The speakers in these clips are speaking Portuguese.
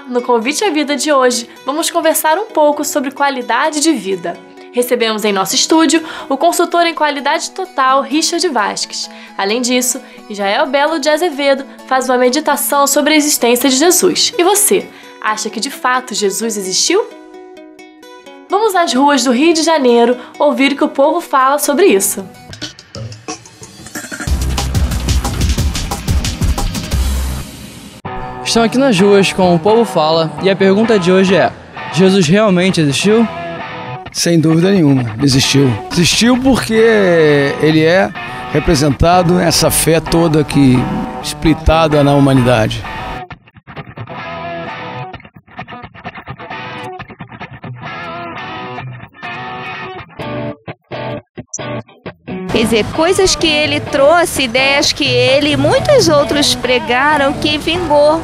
no Convite à Vida de hoje, vamos conversar um pouco sobre qualidade de vida. Recebemos em nosso estúdio o consultor em qualidade total, Richard Vasques. Além disso, Israel Belo de Azevedo faz uma meditação sobre a existência de Jesus. E você, acha que de fato Jesus existiu? Vamos às ruas do Rio de Janeiro ouvir o que o povo fala sobre isso. Estão aqui nas ruas com O Povo Fala e a pergunta de hoje é: Jesus realmente existiu? Sem dúvida nenhuma, existiu. Existiu porque ele é representado nessa fé toda que esplitada na humanidade. Quer dizer, coisas que ele trouxe, ideias que ele e muitos outros pregaram que vingou.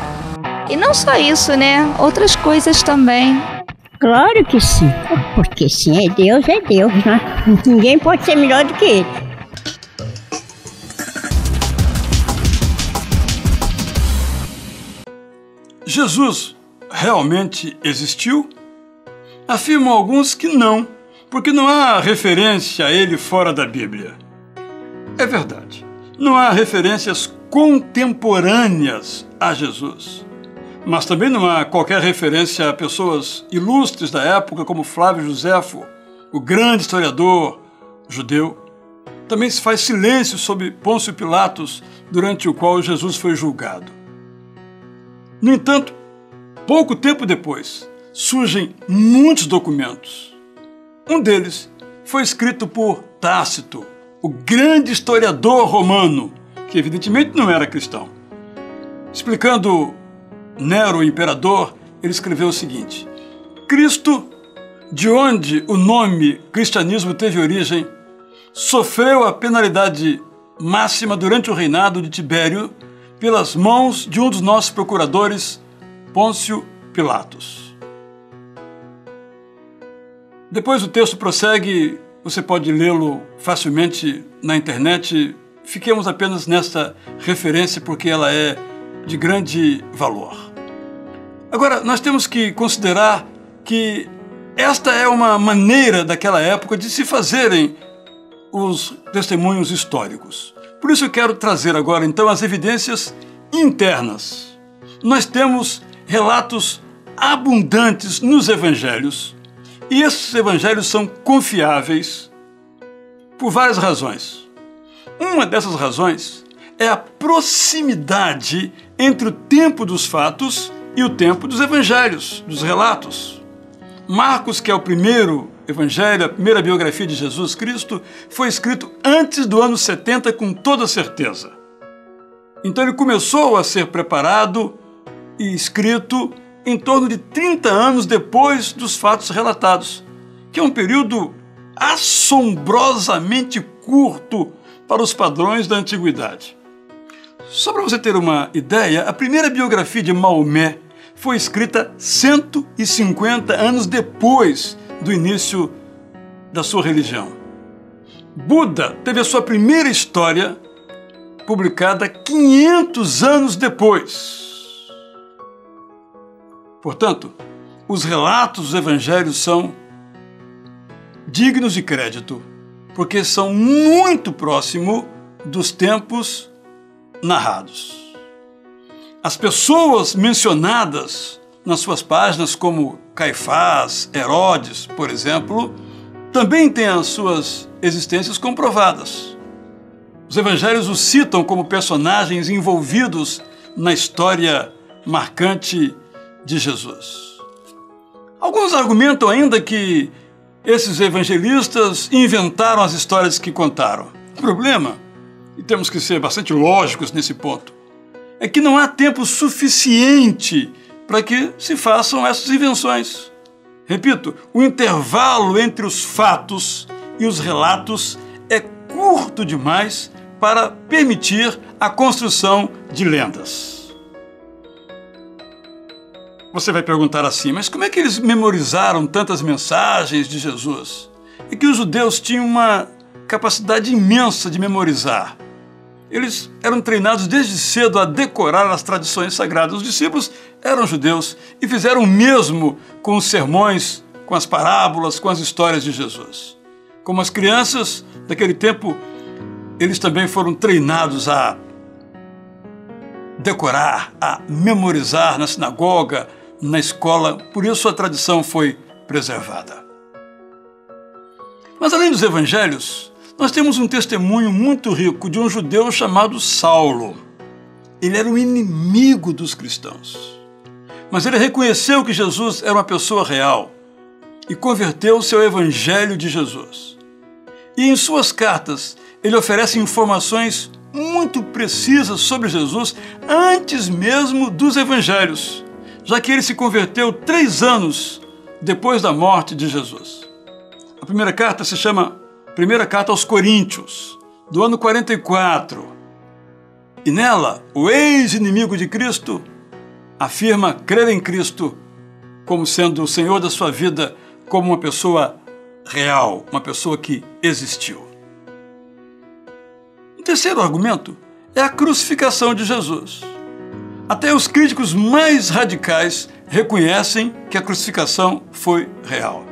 E não só isso, né? Outras coisas também. Claro que sim, porque sim, é Deus, né? Ninguém pode ser melhor do que ele. Jesus realmente existiu? Afirmam alguns que não, porque não há referência a ele fora da Bíblia. É verdade, não há referências contemporâneas a Jesus. Mas também não há qualquer referência a pessoas ilustres da época, como Flávio Josefo, o grande historiador judeu. Também se faz silêncio sobre Pôncio Pilatos, durante o qual Jesus foi julgado. No entanto, pouco tempo depois, surgem muitos documentos. Um deles foi escrito por Tácito, o grande historiador romano, que evidentemente não era cristão. Explicando Nero, o imperador, ele escreveu o seguinte: Cristo, de onde o nome cristianismo teve origem, sofreu a penalidade máxima durante o reinado de Tibério pelas mãos de um dos nossos procuradores, Pôncio Pilatos. Depois o texto prossegue, você pode lê-lo facilmente na internet. Fiquemos apenas nesta referência porque ela é de grande valor. Agora, nós temos que considerar que esta é uma maneira daquela época de se fazerem os testemunhos históricos. Por isso eu quero trazer agora, então, as evidências internas. Nós temos relatos abundantes nos evangelhos, e esses evangelhos são confiáveis por várias razões. Uma dessas razões é a proximidade entre o tempo dos fatos e o tempo dos evangelhos, dos relatos. Marcos, que é o primeiro evangelho, a primeira biografia de Jesus Cristo, foi escrito antes do ano 70 com toda certeza. Então ele começou a ser preparado e escrito em torno de 30 anos depois dos fatos relatados, que é um período assombrosamente curto para os padrões da antiguidade. Só para você ter uma ideia, a primeira biografia de Maomé foi escrita 150 anos depois do início da sua religião. Buda teve a sua primeira história publicada 500 anos depois. Portanto, os relatos dos evangelhos são dignos de crédito, porque são muito próximos dos tempos narrados. As pessoas mencionadas nas suas páginas, como Caifás, Herodes, por exemplo, também têm as suas existências comprovadas. Os evangelhos os citam como personagens envolvidos na história marcante de Jesus. Alguns argumentam ainda que esses evangelistas inventaram as histórias que contaram. O problema, e temos que ser bastante lógicos nesse ponto, é que não há tempo suficiente para que se façam essas invenções. Repito, o intervalo entre os fatos e os relatos é curto demais para permitir a construção de lendas. Você vai perguntar assim, mas como é que eles memorizaram tantas mensagens de Jesus? É que os judeus tinham uma capacidade imensa de memorizar. Eles eram treinados desde cedo a decorar as tradições sagradas. Os discípulos eram judeus e fizeram o mesmo com os sermões, com as parábolas, com as histórias de Jesus. Como as crianças daquele tempo, eles também foram treinados a decorar, a memorizar na sinagoga, na escola. Por isso a tradição foi preservada. Mas além dos evangelhos, nós temos um testemunho muito rico de um judeu chamado Saulo. Ele era um inimigo dos cristãos. Mas ele reconheceu que Jesus era uma pessoa real e converteu-se ao evangelho de Jesus. E em suas cartas, ele oferece informações muito precisas sobre Jesus antes mesmo dos evangelhos, já que ele se converteu 3 anos depois da morte de Jesus. A primeira carta se chama Primeira Carta aos Coríntios, do ano 44. E nela, o ex-inimigo de Cristo afirma crer em Cristo como sendo o Senhor da sua vida, como uma pessoa real, uma pessoa que existiu. O terceiro argumento é a crucificação de Jesus. Até os críticos mais radicais reconhecem que a crucificação foi real.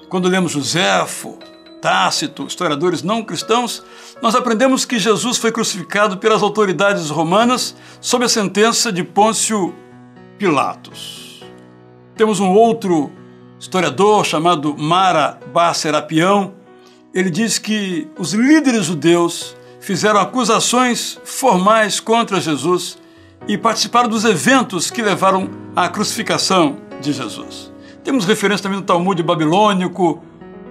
Quando lemos Joséfo, Tácito, historiadores não cristãos, nós aprendemos que Jesus foi crucificado pelas autoridades romanas sob a sentença de Pôncio Pilatos. Temos um outro historiador chamado Mara Bar Serapião. Ele diz que os líderes judeus fizeram acusações formais contra Jesus e participaram dos eventos que levaram à crucificação de Jesus. Temos referência também no Talmud babilônico,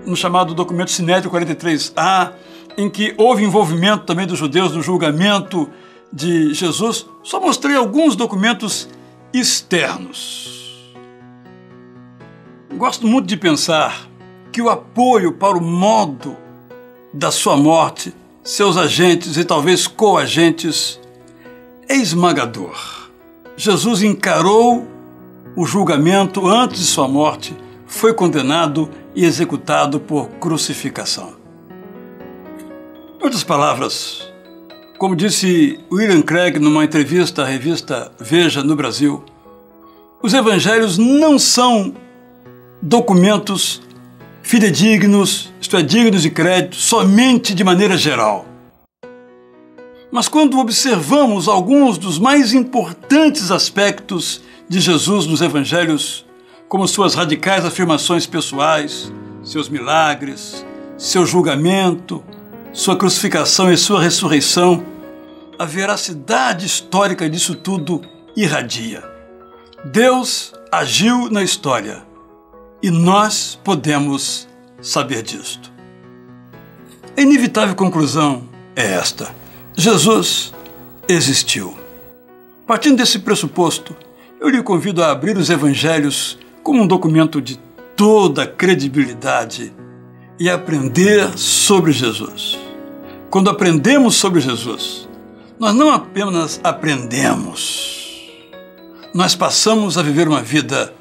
no chamado documento Sinédrio 43a, em que houve envolvimento também dos judeus no julgamento de Jesus. Só mostrei alguns documentos externos. Gosto muito de pensar que o apoio para o modo da sua morte, seus agentes e talvez coagentes, é esmagador. Jesus encarou o julgamento antes de sua morte, foi condenado e executado por crucificação. Em outras palavras, como disse William Craig numa entrevista à revista Veja no Brasil, os evangelhos não são documentos fidedignos, isto é, dignos de crédito, somente de maneira geral. Mas quando observamos alguns dos mais importantes aspectos de Jesus nos evangelhos, como suas radicais afirmações pessoais, seus milagres, seu julgamento, sua crucificação e sua ressurreição, a veracidade histórica disso tudo irradia. Deus agiu na história e nós podemos saber disto. A inevitável conclusão é esta: Jesus existiu. Partindo desse pressuposto, eu lhe convido a abrir os evangelhos como um documento de toda credibilidade e aprender sobre Jesus. Quando aprendemos sobre Jesus, nós não apenas aprendemos, nós passamos a viver uma vida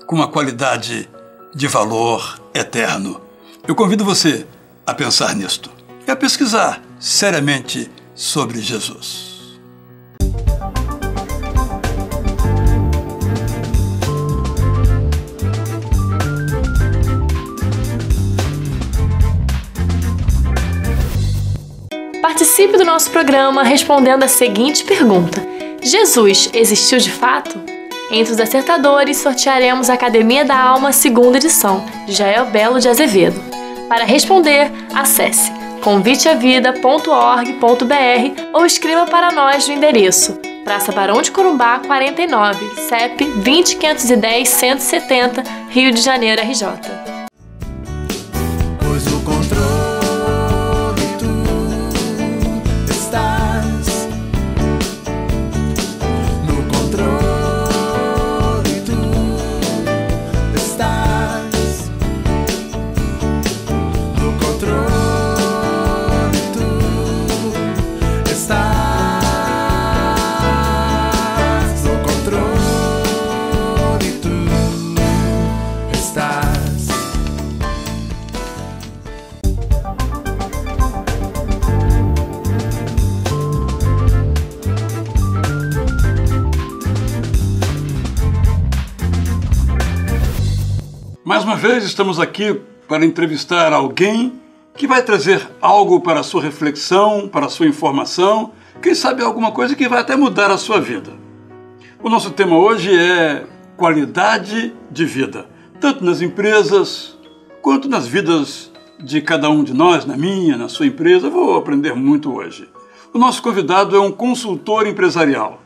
com uma qualidade de valor eterno. Eu convido você a pensar nisto e a pesquisar seriamente sobre Jesus. Participe do nosso programa respondendo a seguinte pergunta: Jesus existiu de fato? Entre os acertadores, sortearemos a Academia da Alma, segunda edição, de Jael Belo de Azevedo. Para responder, acesse conviteavida.org.br ou escreva para nós no endereço Praça Barão de Corumbá, 49, CEP 20110-170, Rio de Janeiro, RJ. Pois o controle estás Mais uma vez estamos aqui para entrevistar alguém que vai trazer algo para a sua reflexão, para a sua informação, quem sabe alguma coisa que vai até mudar a sua vida. O nosso tema hoje é qualidade de vida, tanto nas empresas quanto nas vidas de cada um de nós, na minha, na sua empresa. Eu vou aprender muito hoje. O nosso convidado é um consultor empresarial,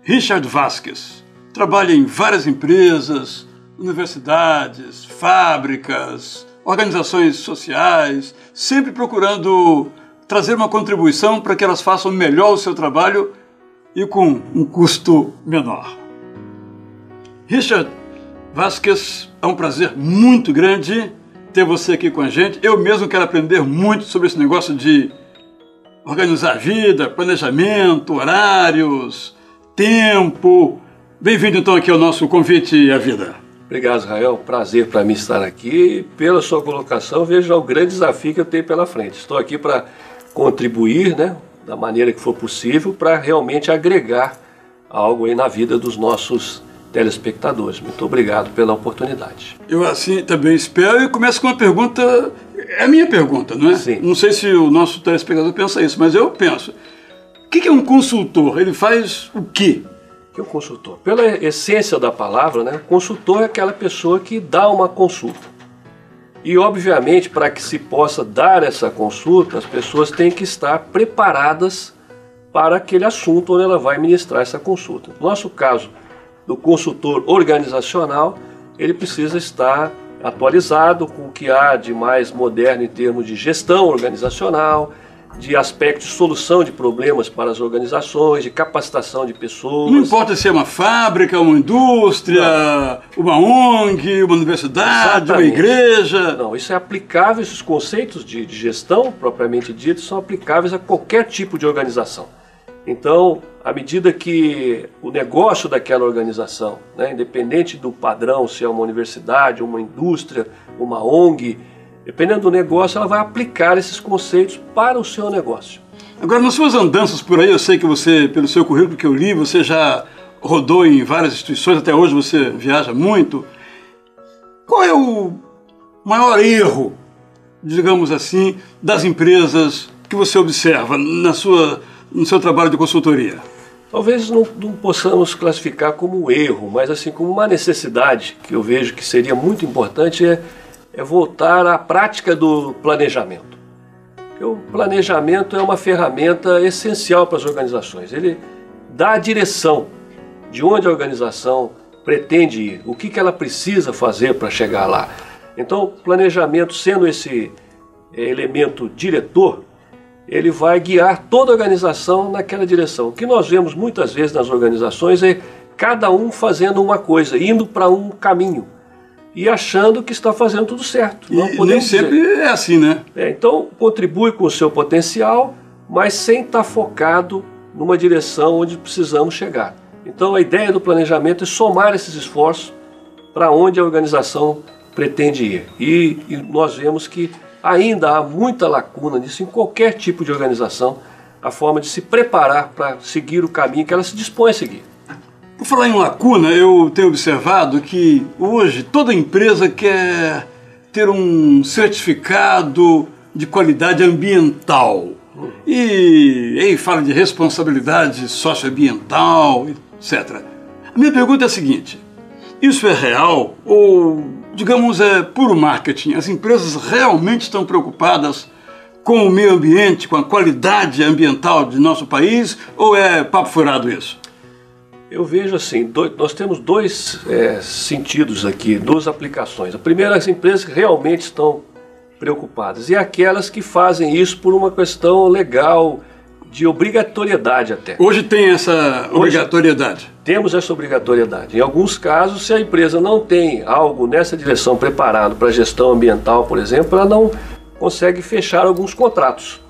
Richard Vasquez. Trabalha em várias empresas, universidades, fábricas, organizações sociais, sempre procurando trazer uma contribuição para que elas façam melhor o seu trabalho e com um custo menor. Richard Vasquez, é um prazer muito grande ter você aqui com a gente. Eu mesmo quero aprender muito sobre esse negócio de organizar a vida, planejamento, horários, tempo. Bem-vindo então aqui ao nosso Convite à Vida. Obrigado, Israel. Prazer para mim estar aqui. Pela sua colocação, veja o grande desafio que eu tenho pela frente. Estou aqui para contribuir, da maneira que for possível, para realmente agregar algo aí na vida dos nossos telespectadores. Muito obrigado pela oportunidade. Eu assim também espero e começo com uma pergunta, é a minha pergunta, não é? Sim. Não sei se o nosso telespectador pensa isso, mas eu penso. O que é um consultor? Ele faz o quê? O que é um consultor? Pela essência da palavra, o consultor é aquela pessoa que dá uma consulta. E, obviamente, para que se possa dar essa consulta, as pessoas têm que estar preparadas para aquele assunto onde ela vai ministrar essa consulta. No nosso caso, do consultor organizacional, ele precisa estar atualizado com o que há de mais moderno em termos de gestão organizacional, de aspectos de solução de problemas para as organizações, de capacitação de pessoas. Não importa se é uma fábrica, uma indústria, uma ONG, uma universidade, uma igreja. Não, isso é aplicável, esses conceitos de gestão, propriamente ditos, são aplicáveis a qualquer tipo de organização. Então, à medida que o negócio daquela organização, independente do padrão, se é uma universidade, uma indústria, uma ONG, dependendo do negócio, ela vai aplicar esses conceitos para o seu negócio. Agora, nas suas andanças por aí, eu sei que você, pelo seu currículo que eu li, você já rodou em várias instituições, até hoje você viaja muito. Qual é o maior erro, digamos assim, das empresas que você observa no seu trabalho de consultoria? Talvez não possamos classificar como um erro, mas assim como uma necessidade que eu vejo que seria muito importante é voltar à prática do planejamento. Porque o planejamento é uma ferramenta essencial para as organizações. Ele dá a direção de onde a organização pretende ir, o que ela precisa fazer para chegar lá. Então, o planejamento, sendo esse elemento diretor, ele vai guiar toda a organização naquela direção. O que nós vemos muitas vezes nas organizações é cada um fazendo uma coisa, indo para um caminho e achando que está fazendo tudo certo. E nem sempre é assim, né? Então, contribui com o seu potencial, mas sem estar focado numa direção onde precisamos chegar. Então, a ideia do planejamento é somar esses esforços para onde a organização pretende ir. E nós vemos que ainda há muita lacuna nisso em qualquer tipo de organização, a forma de se preparar para seguir o caminho que ela se dispõe a seguir. Por falar em lacuna, eu tenho observado que hoje toda empresa quer ter um certificado de qualidade ambiental. E fala de responsabilidade socioambiental, etc. A minha pergunta é a seguinte: isso é real ou, digamos, é puro marketing? As empresas realmente estão preocupadas com o meio ambiente, com a qualidade ambiental de nosso país, ou é papo furado isso? Eu vejo assim, nós temos dois sentidos aqui, duas aplicações. A primeira, as empresas que realmente estão preocupadas, e aquelas que fazem isso por uma questão legal, de obrigatoriedade até. Hoje tem essa obrigatoriedade? Temos essa obrigatoriedade. Em alguns casos, se a empresa não tem algo nessa direção preparado para a gestão ambiental, por exemplo, ela não consegue fechar alguns contratos.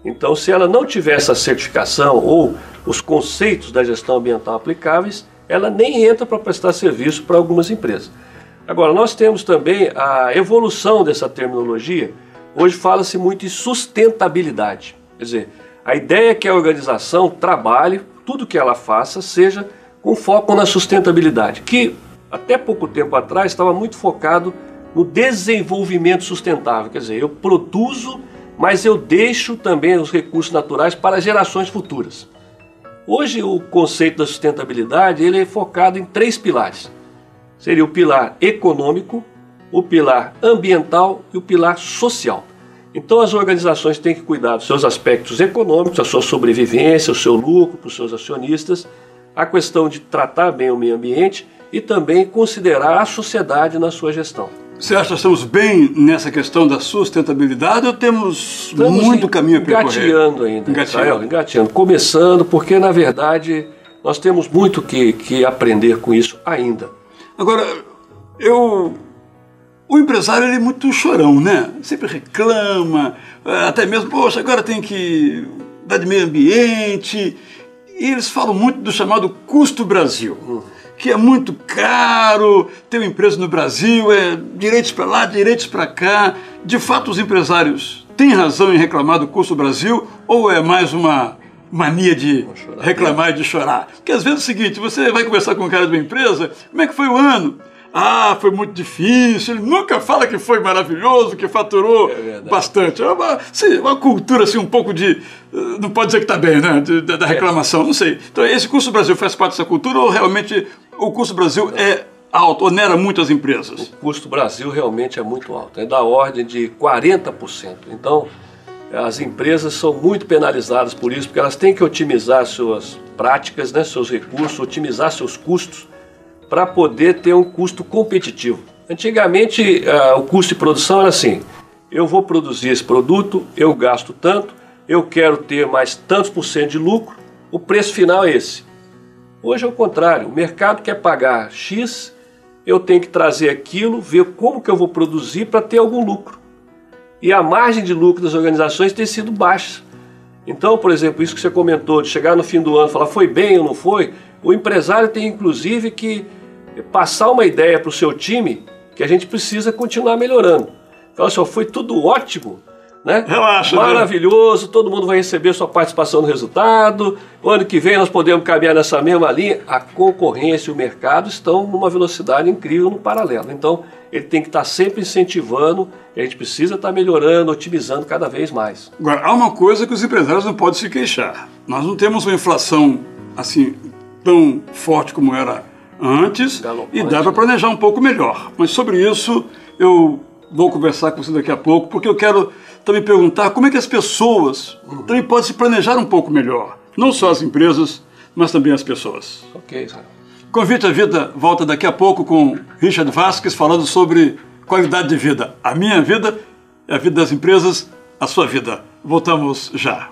Então, se ela não tiver essa certificação ou os conceitos da gestão ambiental aplicáveis, ela nem entra para prestar serviço para algumas empresas. Agora, nós temos também a evolução dessa terminologia. Hoje fala-se muito em sustentabilidade. Quer dizer, a ideia é que a organização trabalhe, tudo que ela faça, seja com foco na sustentabilidade, que até pouco tempo atrás, estava muito focado no desenvolvimento sustentável. Quer dizer, eu produzo, mas eu deixo também os recursos naturais para gerações futuras. Hoje, o conceito da sustentabilidade ele é focado em 3 pilares. Seria o pilar econômico, o pilar ambiental e o pilar social. Então, as organizações têm que cuidar dos seus aspectos econômicos, a sua sobrevivência, o seu lucro para os seus acionistas, a questão de tratar bem o meio ambiente e também considerar a sociedade na sua gestão. Você acha que estamos bem nessa questão da sustentabilidade ou temos muito caminho a percorrer? Engateando ainda, engateando. Começando, porque na verdade nós temos muito que aprender com isso ainda. Agora, o empresário ele é muito chorão, né? Sempre reclama, até mesmo, poxa, agora tem que dar de meio ambiente. E eles falam muito do chamado custo Brasil, que é muito caro ter uma empresa no Brasil, é direitos para lá, direitos para cá. De fato, os empresários têm razão em reclamar do custo Brasil ou é mais uma mania de reclamar e de chorar? Porque às vezes é o seguinte, você vai conversar com um cara de uma empresa, como é que foi o ano? Ah, foi muito difícil, ele nunca fala que foi maravilhoso, que faturou bastante. É uma cultura assim, um pouco de... Não pode dizer que está bem, né? Da reclamação, não sei. Então, esse custo Brasil faz parte dessa cultura ou realmente o custo Brasil é alto, onera muito as empresas? O custo Brasil realmente é muito alto, é da ordem de 40%. Então, as empresas são muito penalizadas por isso, porque elas têm que otimizar suas práticas, né, seus recursos, otimizar seus custos, para poder ter um custo competitivo. Antigamente, o custo de produção era assim, eu vou produzir esse produto, eu gasto tanto, eu quero ter mais tantos por cento de lucro, o preço final é esse. Hoje é o contrário, o mercado quer pagar X, eu tenho que trazer aquilo, ver como que eu vou produzir para ter algum lucro. E a margem de lucro das organizações tem sido baixa. Então, por exemplo, isso que você comentou, de chegar no fim do ano e falar foi bem ou não foi, o empresário tem inclusive que passar uma ideia para o seu time que a gente precisa continuar melhorando. Fala assim, foi tudo ótimo, né? Relaxa, maravilhoso, né? Todo mundo vai receber sua participação no resultado, o ano que vem nós podemos caminhar nessa mesma linha. A concorrência e o mercado estão numa velocidade incrível no paralelo. Então, ele tem que estar sempre incentivando, e a gente precisa estar melhorando, otimizando cada vez mais. Agora, há uma coisa que os empresários não podem se queixar. Nós não temos uma inflação assim tão forte como era antes, e dá para planejar um pouco melhor. Mas sobre isso eu vou conversar com você daqui a pouco, porque eu quero também perguntar como é que as pessoas também podem se planejar um pouco melhor. Não só as empresas, mas também as pessoas. Ok, Israel. Convite à Vida volta daqui a pouco com Richard Vasques falando sobre qualidade de vida. A minha vida é a vida das empresas, a sua vida. Voltamos já.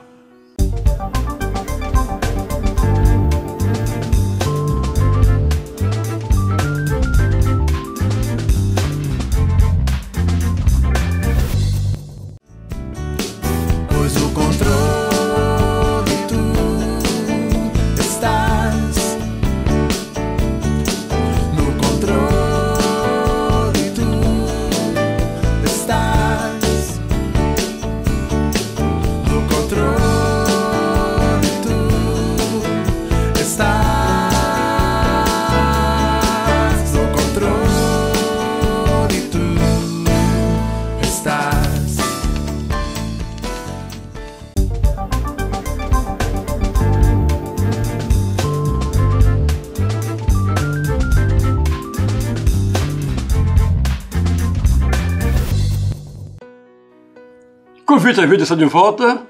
Convite à Vida está de volta,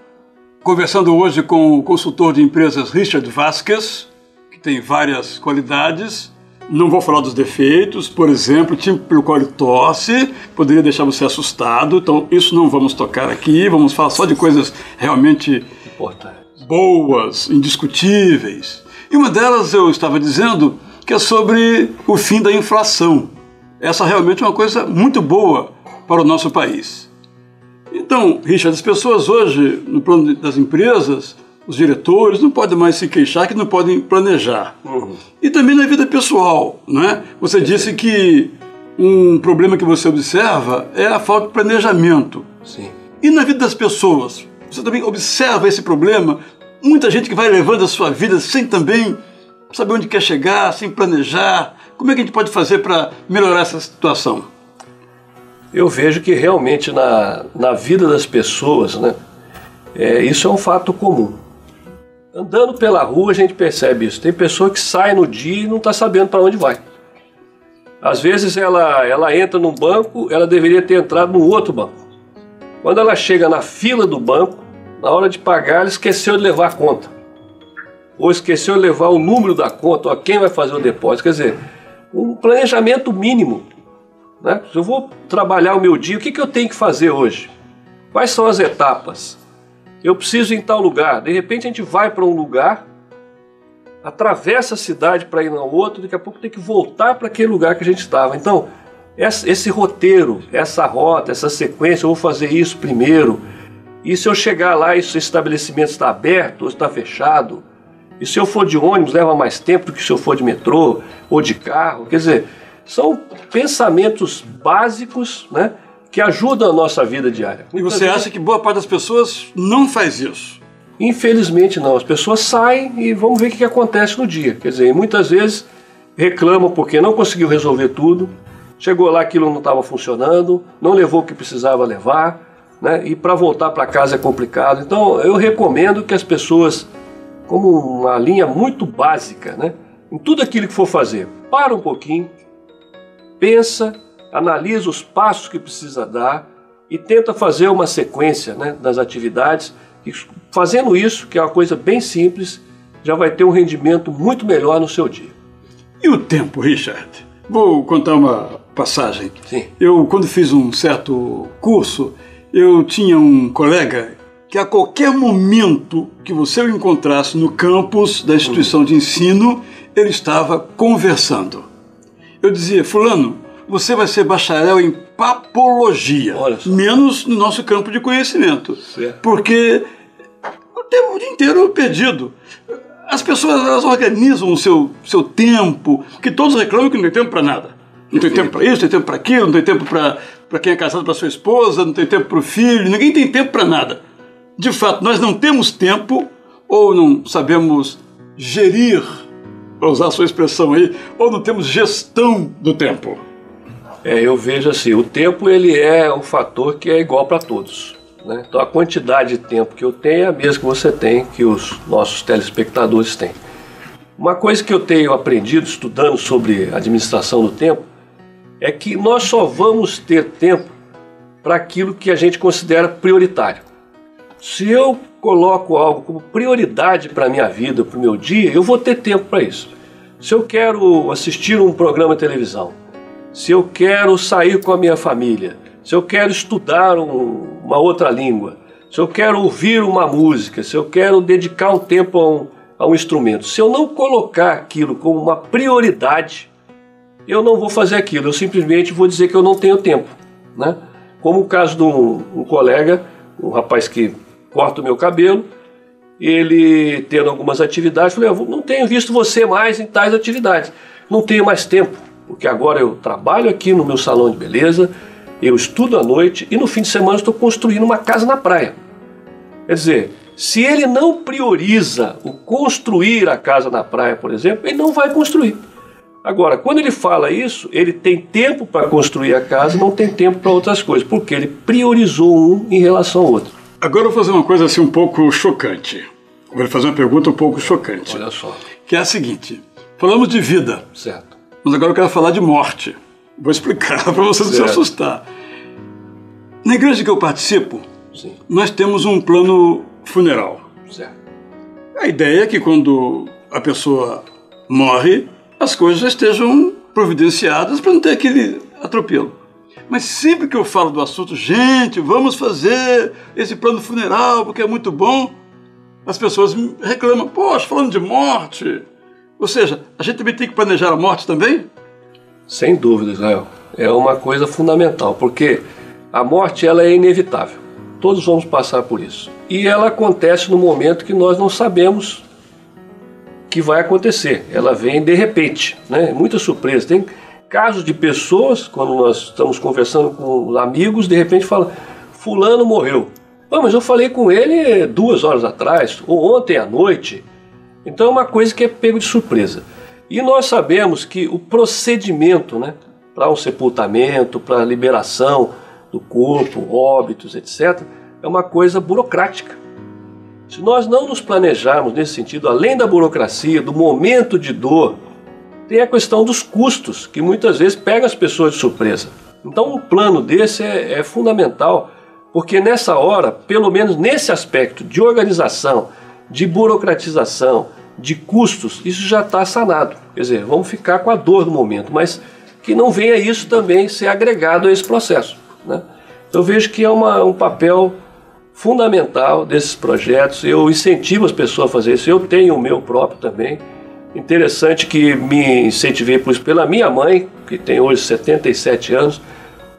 conversando hoje com o consultor de empresas Richard Vasques, que tem várias qualidades. Não vou falar dos defeitos, por exemplo, o time pelo qual ele torce, poderia deixar você assustado, então isso não vamos tocar aqui, vamos falar só de coisas realmente importantes, boas, indiscutíveis. E uma delas eu estava dizendo que é sobre o fim da inflação. Essa realmente é uma coisa muito boa para o nosso país. Então, Richard, as pessoas hoje, no plano das empresas, os diretores não podem mais se queixar que não podem planejar. E também na vida pessoal, né? Você disse que um problema que você observa é a falta de planejamento. Sim. E na vida das pessoas, você também observa esse problema? Muita gente que vai levando a sua vida sem também saber onde quer chegar, sem planejar. Como é que a gente pode fazer para melhorar essa situação? Eu vejo que realmente na vida das pessoas, né, isso é um fato comum. Andando pela rua a gente percebe isso. Tem pessoa que sai no dia e não está sabendo para onde vai. Às vezes ela entra num banco, ela deveria ter entrado num outro banco. Quando ela chega na fila do banco, na hora de pagar, ela esqueceu de levar a conta. Ou esqueceu de levar o número da conta, ou quem vai fazer o depósito. Quer dizer, um planejamento mínimo. Né? Se eu vou trabalhar o meu dia, o que eu tenho que fazer hoje? Quais são as etapas? Eu preciso ir em tal lugar. De repente a gente vai para um lugar, atravessa a cidade para ir no outro, daqui a pouco tem que voltar para aquele lugar que a gente estava. Então, esse roteiro, essa rota, essa sequência, eu vou fazer isso primeiro. E se eu chegar lá e esse estabelecimento está aberto ou está fechado? E se eu for de ônibus, leva mais tempo do que se eu for de metrô ou de carro? Quer dizer, são pensamentos básicos, né, que ajudam a nossa vida diária. E você acha que boa parte das pessoas não faz isso? Infelizmente não. As pessoas saem e vamos ver o que acontece no dia. Quer dizer, muitas vezes reclamam porque não conseguiu resolver tudo, chegou lá, aquilo não estava funcionando, não levou o que precisava levar, né, e para voltar para casa é complicado. Então eu recomendo que as pessoas, como uma linha muito básica, né, em tudo aquilo que for fazer, para um pouquinho, pensa, analisa os passos que precisa dar e tenta fazer uma sequência, né, das atividades. E fazendo isso, que é uma coisa bem simples, já vai ter um rendimento muito melhor no seu dia. E o tempo, Richard? Vou contar uma passagem. Sim. Eu, quando fiz um certo curso, eu tinha um colega que a qualquer momento que você o encontrasse no campus da instituição de ensino, ele estava conversando. Eu dizia, fulano, você vai ser bacharel em papologia, menos no nosso campo de conhecimento, certo. Porque o dia inteiro perdido. As pessoas, elas organizam o seu tempo, porque todos reclamam que não tem tempo para nada. Não tem tempo para isso, não tem tempo para aquilo, não tem tempo para quem é casado, para sua esposa, não tem tempo para o filho, ninguém tem tempo para nada. De fato, nós não temos tempo, ou não sabemos gerir, para usar a sua expressão aí, ou não temos gestão do tempo. Eu vejo assim, o tempo ele é um fator que é igual para todos, né? Então a quantidade de tempo que eu tenho é a mesma que você tem, que os nossos telespectadores têm. Uma coisa que eu tenho aprendido estudando sobre administração do tempo é que nós só vamos ter tempo para aquilo que a gente considera prioritário. Se eu coloco algo como prioridade para a minha vida, para o meu dia, eu vou ter tempo para isso. Se eu quero assistir um programa de televisão, se eu quero sair com a minha família, se eu quero estudar uma outra língua, se eu quero ouvir uma música, se eu quero dedicar um tempo a um instrumento, se eu não colocar aquilo como uma prioridade, eu não vou fazer aquilo, eu simplesmente vou dizer que eu não tenho tempo, né? Como o caso de um colega, um rapaz que corta o meu cabelo, ele tendo algumas atividades, falei, eu não tenho visto você mais em tais atividades, não tenho mais tempo, porque agora eu trabalho aqui no meu salão de beleza, eu estudo à noite e no fim de semana estou construindo uma casa na praia. Quer dizer, se ele não prioriza o construir a casa na praia, por exemplo, ele não vai construir. Agora, quando ele fala isso, ele tem tempo para construir a casa, não tem tempo para outras coisas, porque ele priorizou um em relação ao outro. Agora eu vou fazer uma coisa assim um pouco chocante. Vou fazer uma pergunta um pouco chocante. Olha só. Que é a seguinte, falamos de vida. Certo. Mas agora eu quero falar de morte. Vou explicar para você não se assustar. Na igreja que eu participo, sim, nós temos um plano funeral. Certo. A ideia é que quando a pessoa morre, as coisas já estejam providenciadas para não ter aquele atropelo. Mas sempre que eu falo do assunto, gente, vamos fazer esse plano funeral porque é muito bom, as pessoas reclamam, poxa, falando de morte. Ou seja, a gente também tem que planejar a morte também? Sem dúvida, Israel. É uma coisa fundamental, porque a morte ela é inevitável. Todos vamos passar por isso. E ela acontece no momento que nós não sabemos que vai acontecer. Ela vem de repente, né? Muita surpresa. Tem casos de pessoas, quando nós estamos conversando com amigos, de repente fala, fulano morreu. Mas eu falei com ele 2 horas atrás, ou ontem à noite. Então é uma coisa que é pego de surpresa. E nós sabemos que o procedimento, né, para um sepultamento, para a liberação do corpo, óbitos, etc., é uma coisa burocrática. Se nós não nos planejarmos nesse sentido, além da burocracia, do momento de dor, tem a questão dos custos, que muitas vezes pega as pessoas de surpresa. Então um plano desse é fundamental, porque nessa hora, pelo menos nesse aspecto de organização, de burocratização, de custos, isso já está sanado. Quer dizer, vamos ficar com a dor do momento, mas que não venha isso também ser agregado a esse processo, né? Eu vejo que é um papel fundamental desses projetos. Eu incentivo as pessoas a fazer isso. Eu tenho o meu próprio também. Interessante que me incentivei por isso pela minha mãe, que tem hoje 77 anos,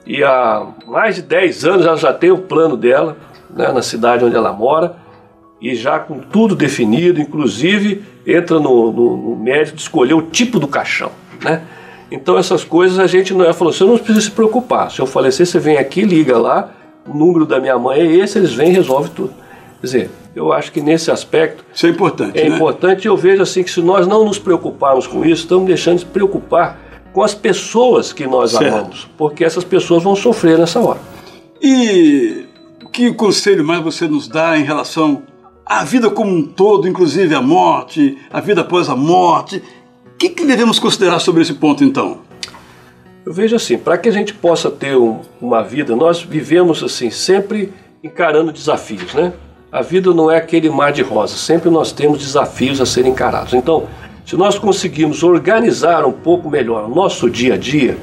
e há mais de 10 anos ela já tem o plano dela, né, na cidade onde ela mora, e já com tudo definido, inclusive entra no médico de escolher o tipo do caixão, né? Então essas coisas a gente não... Ela falou, você não precisa se preocupar, se eu falecer você vem aqui, liga lá, o número da minha mãe é esse, eles vêm e resolvem tudo. Quer dizer, eu acho que nesse aspecto... Isso é importante, É né? importante, e eu vejo assim que se nós não nos preocuparmos com isso, estamos deixando de se preocupar com as pessoas que nós amamos, porque essas pessoas vão sofrer nessa hora. E que conselho mais você nos dá em relação à vida como um todo, inclusive a morte, a vida após a morte? O que devemos considerar sobre esse ponto, então? Eu vejo assim, para que a gente possa ter uma vida, nós vivemos assim, sempre encarando desafios, né? A vida não é aquele mar de rosas, sempre nós temos desafios a serem encarados. Então, se nós conseguirmos organizar um pouco melhor o nosso dia a dia,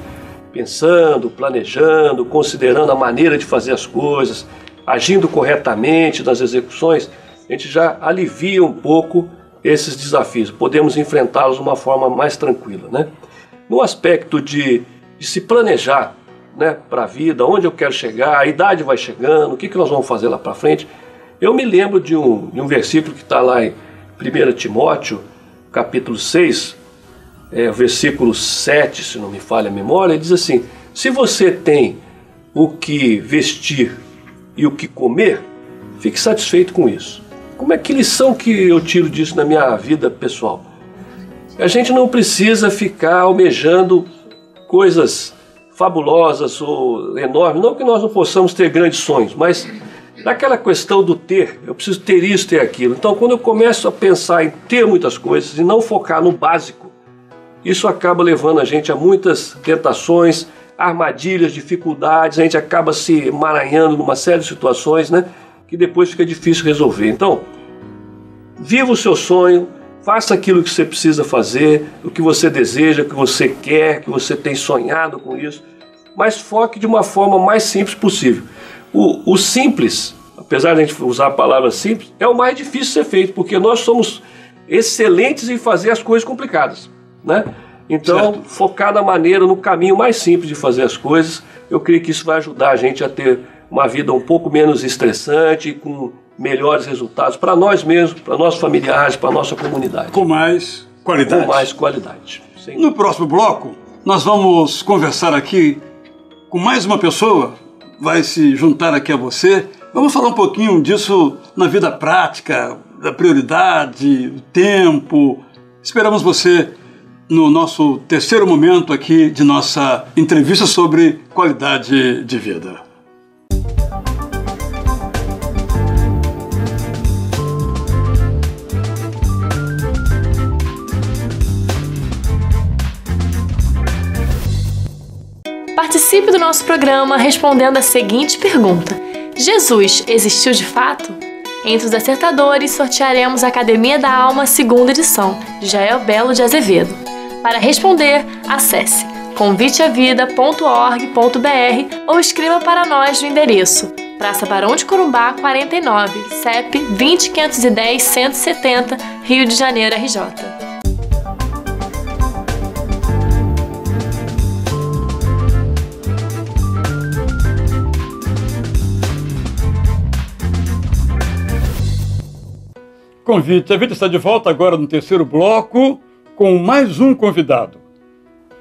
pensando, planejando, considerando a maneira de fazer as coisas, agindo corretamente nas execuções, a gente já alivia um pouco esses desafios, podemos enfrentá-los de uma forma mais tranquila, né? No aspecto de se planejar, né, para a vida, onde eu quero chegar, a idade vai chegando, o que nós vamos fazer lá para frente. Eu me lembro de um versículo que está lá em 1 Timóteo, capítulo 6, versículo 7, se não me falha a memória, ele diz assim, se você tem o que vestir e o que comer, fique satisfeito com isso. Que lição que eu tiro disso na minha vida pessoal? A gente não precisa ficar almejando coisas fabulosas ou enormes, não que nós não possamos ter grandes sonhos, mas naquela questão do ter, eu preciso ter isso, ter aquilo. Então, quando eu começo a pensar em ter muitas coisas e não focar no básico, isso acaba levando a gente a muitas tentações, armadilhas, dificuldades, a gente acaba se emaranhando numa série de situações, né, que depois fica difícil resolver. Então, viva o seu sonho, faça aquilo que você precisa fazer, o que você deseja, o que você quer, que você tem sonhado com isso, mas foque de uma forma mais simples possível. O simples, apesar de a gente usar a palavra simples, é o mais difícil de ser feito, porque nós somos excelentes em fazer as coisas complicadas, né? Então, focar na maneira, no caminho mais simples de fazer as coisas, eu creio que isso vai ajudar a gente a ter uma vida um pouco menos estressante, com melhores resultados para nós mesmos, para nossos familiares, para a nossa comunidade. Com mais qualidade. Com mais qualidade. No próximo bloco, nós vamos conversar aqui com mais uma pessoa, vai se juntar aqui a você. Vamos falar um pouquinho disso na vida prática, da prioridade, o tempo. Esperamos você no nosso terceiro momento aqui de nossa entrevista sobre qualidade de vida. Participe do nosso programa respondendo a seguinte pergunta: Jesus existiu de fato? Entre os acertadores, sortearemos a Academia da Alma, segunda edição, de Jael Belo de Azevedo. Para responder, acesse conviteavida.org.br ou escreva para nós no endereço Praça Barão de Corumbá, 49, CEP 20510-170, Rio de Janeiro, RJ. Convite. A vida está de volta agora no terceiro bloco com mais um convidado.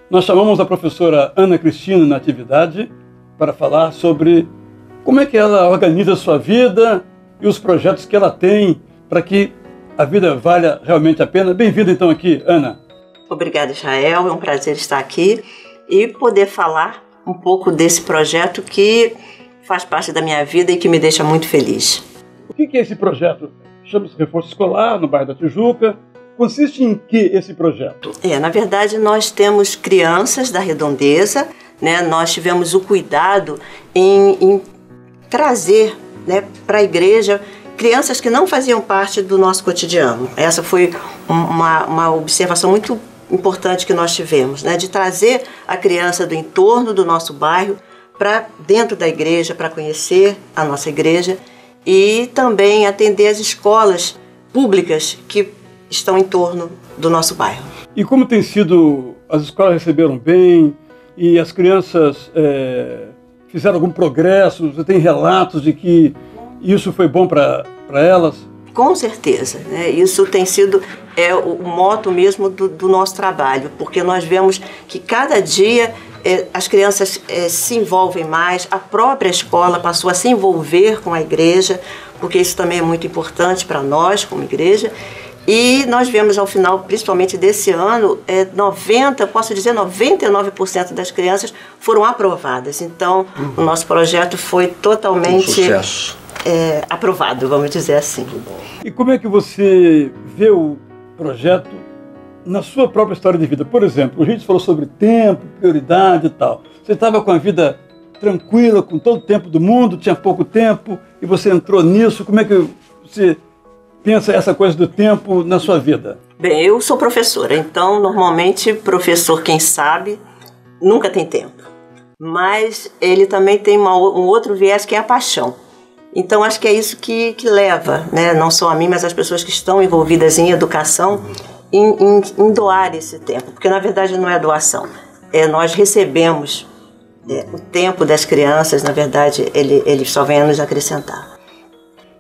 Nós chamamos a professora Ana Cristina Natividade para falar sobre como é que ela organiza a sua vida e os projetos que ela tem para que a vida valha realmente a pena. Bem-vinda então aqui, Ana. Obrigada, Israel. É um prazer estar aqui e poder falar um pouco desse projeto que faz parte da minha vida e que me deixa muito feliz. O que é esse projeto? Chama-se Reforço Escolar, no bairro da Tijuca. Consiste em que esse projeto? Na verdade, nós temos crianças da Redondeza, né? Nós tivemos o cuidado em trazer, né, para a igreja crianças que não faziam parte do nosso cotidiano. Essa foi uma observação muito importante que nós tivemos, né, de trazer a criança do entorno do nosso bairro para dentro da igreja, para conhecer a nossa igreja e também atender as escolas públicas que estão em torno do nosso bairro. E como tem sido, as escolas receberam bem e as crianças fizeram algum progresso? Você tem relatos de que isso foi bom para elas? Com certeza, né? Isso tem sido o moto mesmo do nosso trabalho, porque nós vemos que cada dia as crianças se envolvem mais, a própria escola passou a se envolver com a igreja, porque isso também é muito importante para nós como igreja. E nós vemos ao final, principalmente desse ano, 99% das crianças foram aprovadas. Então, o nosso projeto foi totalmente sucesso. Aprovado, vamos dizer assim. E como é que você vê o projeto na sua própria história de vida? Por exemplo, a gente falou sobre tempo, prioridade e tal. Você estava com a vida tranquila, com todo o tempo do mundo, tinha pouco tempo, e você entrou nisso. Como é que você pensa essa coisa do tempo na sua vida? Bem, eu sou professora, então normalmente professor, quem sabe, nunca tem tempo. Mas ele também tem um outro viés que é a paixão. Então acho que é isso que leva, né, não só a mim, mas as pessoas que estão envolvidas em educação, em doar esse tempo. Porque na verdade não é doação, nós recebemos o tempo das crianças, na verdade ele só vem a nos acrescentar.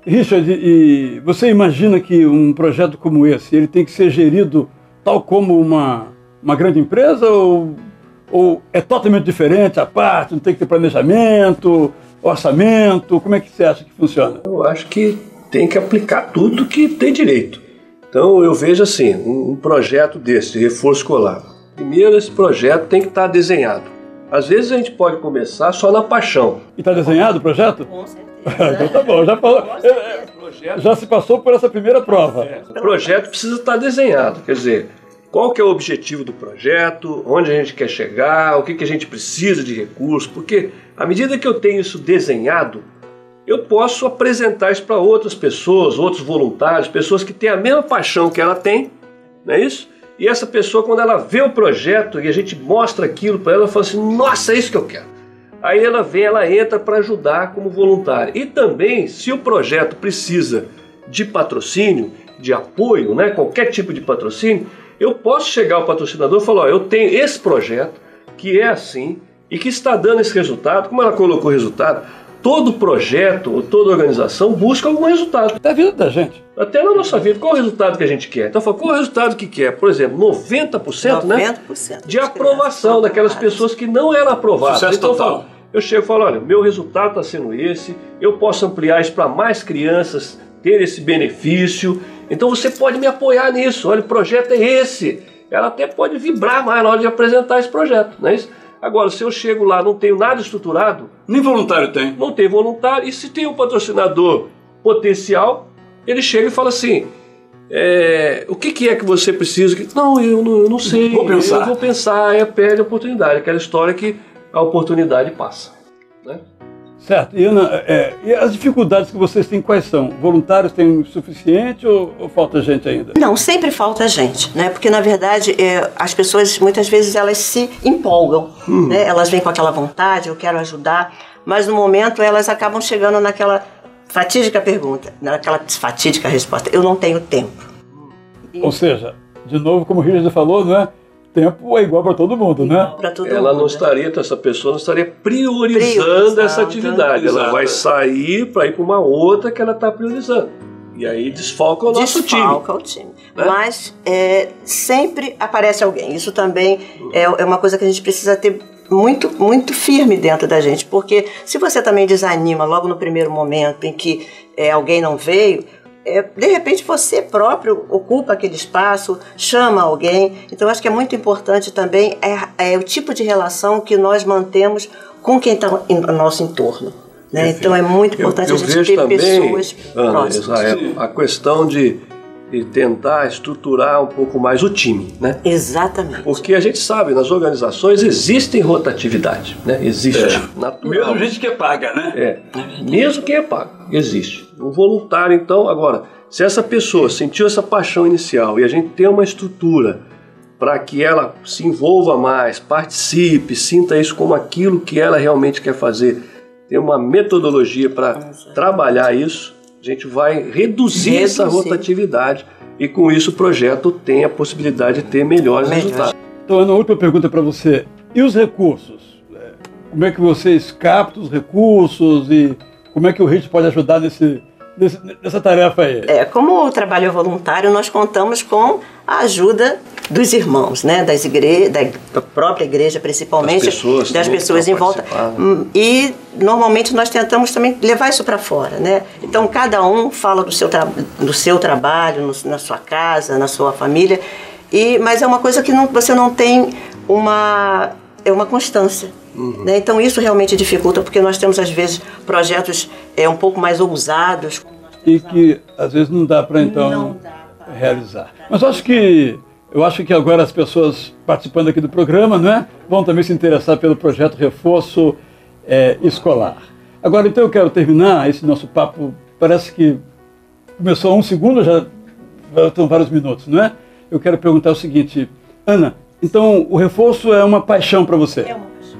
Richard, e você imagina que um projeto como esse, ele tem que ser gerido tal como uma grande empresa ou é totalmente diferente, à parte, não tem que ter planejamento, orçamento? Como é que você acha que funciona? Eu acho que tem que aplicar tudo que tem direito. Então eu vejo assim, um projeto desse, de reforço escolar. Primeiro, esse projeto tem que estar desenhado. Às vezes a gente pode começar só na paixão. E está desenhado o projeto? Com certeza. Então tá bom, já se passou por essa primeira prova. O projeto precisa estar desenhado, quer dizer, qual que é o objetivo do projeto, onde a gente quer chegar, o que a gente precisa de recursos, porque à medida que eu tenho isso desenhado, eu posso apresentar isso para outras pessoas, outros voluntários, pessoas que têm a mesma paixão que ela tem, não é isso? E essa pessoa, quando ela vê o projeto e a gente mostra aquilo para ela, ela fala assim, nossa, é isso que eu quero. Aí ela vem, ela entra para ajudar como voluntária. E também, se o projeto precisa de patrocínio, de apoio, né, qualquer tipo de patrocínio, eu posso chegar ao patrocinador e falar, ó, eu tenho esse projeto que é assim e que está dando esse resultado. Como ela colocou o resultado, todo projeto ou toda organização busca algum resultado. Da vida da gente. Até na nossa vida, qual é o resultado que a gente quer? Então, qual é o resultado que quer? Por exemplo, 90%, né, de aprovação daquelas pessoas que não eram aprovadas. Sucesso então, total. Eu chego e falo, olha, meu resultado está sendo esse, eu posso ampliar isso para mais crianças ter esse benefício, então você pode me apoiar nisso, olha, o projeto é esse. Ela até pode vibrar mais na hora de apresentar esse projeto, não é isso? Agora, se eu chego lá, não tenho nada estruturado... Nem voluntário tem. Não tem voluntário, e se tem um patrocinador potencial, ele chega e fala assim, o que é que você precisa? Não, eu não sei, vou pensar. Eu vou pensar, aí perde a oportunidade, aquela história que a oportunidade passa, né? Certo. E, Ana, e as dificuldades que vocês têm quais são? Voluntários têm o suficiente ou falta gente ainda? Não, sempre falta gente, né? Porque, na verdade, as pessoas, muitas vezes, elas se empolgam, né? Elas vêm com aquela vontade, eu quero ajudar, mas no momento elas acabam chegando naquela fatídica pergunta, naquela fatídica resposta, eu não tenho tempo. Ou seja, de novo, como o Richard falou, não é? Tempo é igual para todo mundo, né? Ela não estaria, então essa pessoa não estaria priorizando essa atividade. Ela vai sair para ir para uma outra que ela está priorizando. E aí desfalca o nosso time. Desfalca o time. Né? Mas sempre aparece alguém. Isso também é uma coisa que a gente precisa ter muito, muito firme dentro da gente. Porque se você também desanima logo no primeiro momento em que alguém não veio, de repente você próprio ocupa aquele espaço, chama alguém. Então acho que é muito importante também o tipo de relação que nós mantemos com quem está no nosso entorno. Né? Então é muito importante a gente ter também, pessoas próximas. Israel, a questão de tentar estruturar um pouco mais o time, né? Exatamente. Porque a gente sabe, nas organizações existem rotatividade, né? Existe. Natural. Mesmo gente que é paga, né? Mesmo quem é pago, existe. O voluntário, então, agora, se essa pessoa sentiu essa paixão inicial e a gente tem uma estrutura para que ela se envolva mais, participe, sinta isso como aquilo que ela realmente quer fazer, tem uma metodologia para trabalhar isso, a gente vai reduzir essa rotatividade e com isso o projeto tem a possibilidade de ter melhores resultados. Então, Ana, outra pergunta para você. E os recursos? Como é que vocês captam os recursos e como é que o RIT pode ajudar nessa tarefa aí? Como o trabalho é voluntário, nós contamos com a ajuda dos irmãos, né, da própria igreja, principalmente, das pessoas em volta. E normalmente nós tentamos também levar isso para fora, né? Então cada um fala do seu trabalho, na sua casa, na sua família, mas é uma coisa que você não tem uma constância. Né? Então isso realmente dificulta, porque nós temos às vezes projetos um pouco mais ousados. E que às vezes não dá para então realizar. Mas eu acho que agora as pessoas participando aqui do programa, não é, vão também se interessar pelo projeto Reforço Escolar. Agora então eu quero terminar esse nosso papo, parece que começou há 1 segundo, já estão vários minutos, não é? Eu quero perguntar o seguinte, Ana, então o reforço é uma paixão para você? É uma paixão.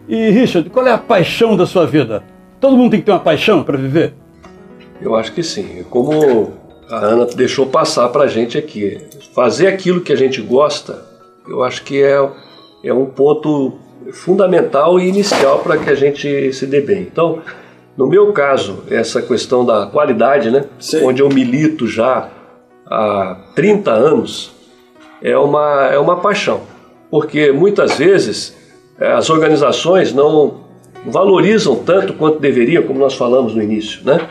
E Richard, qual é a paixão da sua vida? Todo mundo tem que ter uma paixão para viver? Eu acho que sim. Como a Ana deixou passar para a gente aqui, fazer aquilo que a gente gosta, eu acho que é um ponto fundamental e inicial para que a gente se dê bem. Então, no meu caso, essa questão da qualidade, né, onde eu milito já há 30 anos, é uma paixão, porque muitas vezes as organizações não valorizam tanto quanto deveriam, como nós falamos no início, né?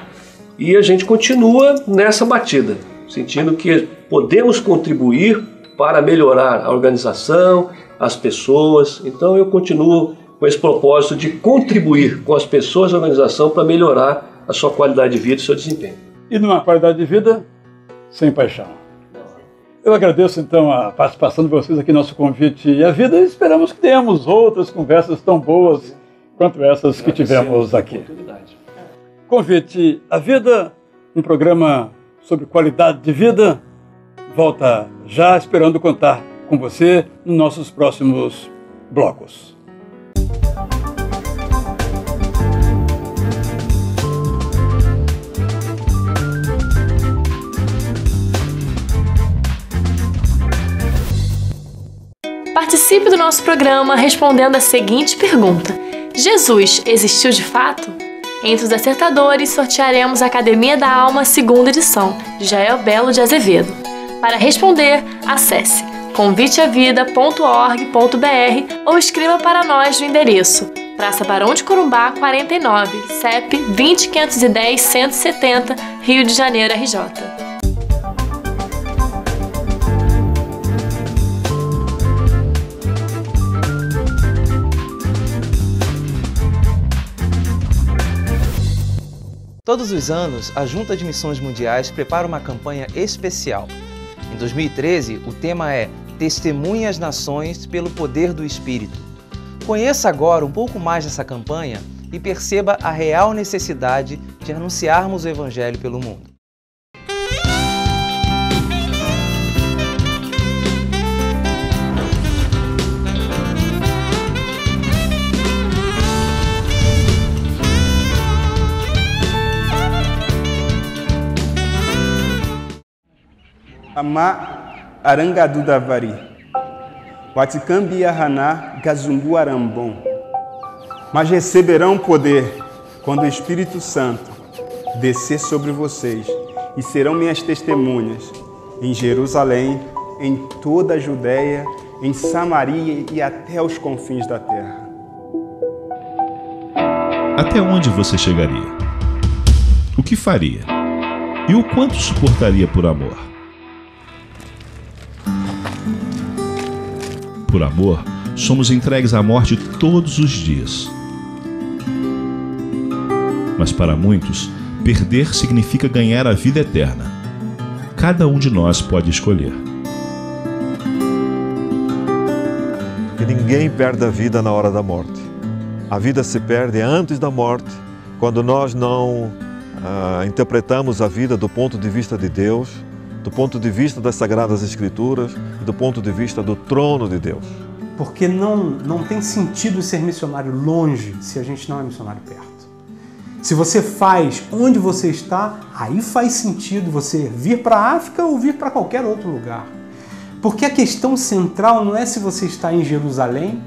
E a gente continua nessa batida, sentindo que podemos contribuir para melhorar a organização, as pessoas. Então eu continuo com esse propósito de contribuir com as pessoas e a organização para melhorar a sua qualidade de vida e o seu desempenho. E numa qualidade de vida sem paixão. Eu agradeço então a participação de vocês aqui no nosso convite e a vida, e esperamos que tenhamos outras conversas tão boas quanto essas que tivemos aqui. Convite à Vida, um programa sobre qualidade de vida, volta já, esperando contar com você nos nossos próximos blocos. Participe do nosso programa respondendo a seguinte pergunta: Jesus existiu de fato? Entre os acertadores, sortearemos a Academia da Alma 2ª edição, de Jael Belo de Azevedo. Para responder, acesse conviteavida.org.br ou escreva para nós no endereço Praça Barão de Corumbá, 49, CEP 20510-170, Rio de Janeiro, RJ. Todos os anos, a Junta de Missões Mundiais prepara uma campanha especial. Em 2013, o tema é Testemunhe as Nações pelo Poder do Espírito. Conheça agora um pouco mais dessa campanha e perceba a real necessidade de anunciarmos o Evangelho pelo mundo. Ama Arangadu Davari, Waticambia Haná Gazumbu Arambon. Mas receberão poder quando o Espírito Santo descer sobre vocês e serão minhas testemunhas em Jerusalém, em toda a Judéia, em Samaria e até os confins da terra. Até onde você chegaria? O que faria? E o quanto suportaria por amor? Por amor, somos entregues à morte todos os dias. Mas para muitos, perder significa ganhar a vida eterna. Cada um de nós pode escolher. Que ninguém perde a vida na hora da morte. A vida se perde antes da morte, quando nós não interpretamos a vida do ponto de vista de Deus, do ponto de vista das Sagradas Escrituras e do ponto de vista do trono de Deus. Porque não tem sentido ser missionário longe se a gente não é missionário perto. Se você faz onde você está, aí faz sentido você vir para a África ou vir para qualquer outro lugar. Porque a questão central não é se você está em Jerusalém,